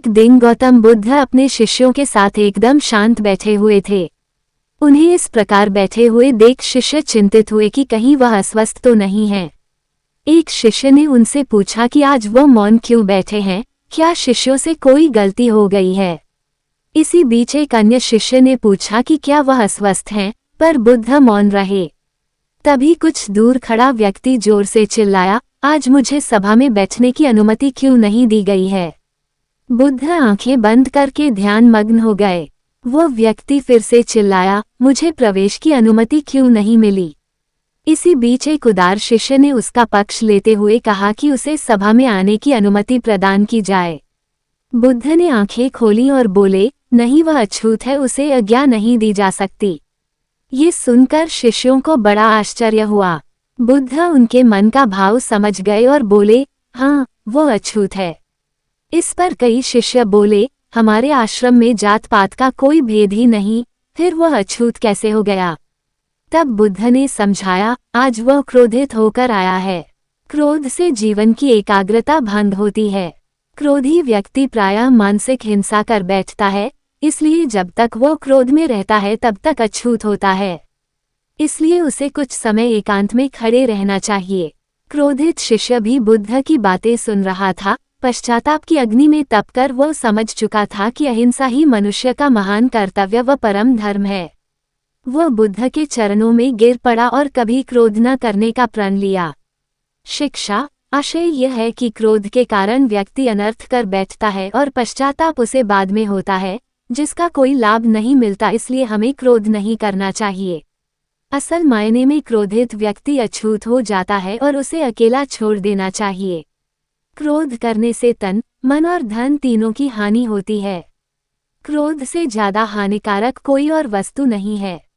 एक दिन गौतम बुद्ध अपने शिष्यों के साथ एकदम शांत बैठे हुए थे। उन्हें इस प्रकार बैठे हुए देख शिष्य चिंतित हुए कि कहीं वह अस्वस्थ तो नहीं है। एक शिष्य ने उनसे पूछा कि आज वह मौन क्यों बैठे हैं, क्या शिष्यों से कोई गलती हो गई है। इसी बीच एक अन्य शिष्य ने पूछा कि क्या वह अस्वस्थ हैं, पर बुद्ध मौन रहे। तभी कुछ दूर खड़ा व्यक्ति जोर से चिल्लाया, आज मुझे सभा में बैठने की अनुमति क्यों नहीं दी गई है। बुद्ध आंखें बंद करके ध्यान मग्न हो गए। वो व्यक्ति फिर से चिल्लाया, मुझे प्रवेश की अनुमति क्यों नहीं मिली। इसी बीच एक उदार शिष्य ने उसका पक्ष लेते हुए कहा कि उसे सभा में आने की अनुमति प्रदान की जाए। बुद्ध ने आंखें खोली और बोले, नहीं, वह अछूत है, उसे आज्ञा नहीं दी जा सकती। ये सुनकर शिष्यों को बड़ा आश्चर्य हुआ। बुद्ध उनके मन का भाव समझ गए और बोले, हाँ, वो अछूत है। इस पर कई शिष्य बोले, हमारे आश्रम में जात पात का कोई भेद ही नहीं, फिर वह अछूत कैसे हो गया। तब बुद्ध ने समझाया, आज वह क्रोधित होकर आया है। क्रोध से जीवन की एकाग्रता भंग होती है। क्रोधी व्यक्ति प्रायः मानसिक हिंसा कर बैठता है, इसलिए जब तक वह क्रोध में रहता है तब तक अछूत होता है। इसलिए उसे कुछ समय एकांत में खड़े रहना चाहिए। क्रोधित शिष्य भी बुद्ध की बातें सुन रहा था। पश्चाताप की अग्नि में तपकर वह समझ चुका था कि अहिंसा ही मनुष्य का महान कर्तव्य व परम धर्म है। वह बुद्ध के चरणों में गिर पड़ा और कभी क्रोध न करने का प्रण लिया। शिक्षा आशय यह है कि क्रोध के कारण व्यक्ति अनर्थ कर बैठता है और पश्चाताप उसे बाद में होता है, जिसका कोई लाभ नहीं मिलता। इसलिए हमें क्रोध नहीं करना चाहिए। असल मायने में क्रोधित व्यक्ति अछूत हो जाता है और उसे अकेला छोड़ देना चाहिए। क्रोध करने से तन, मन और धन तीनों की हानि होती है। क्रोध से ज्यादा हानिकारक कोई और वस्तु नहीं है।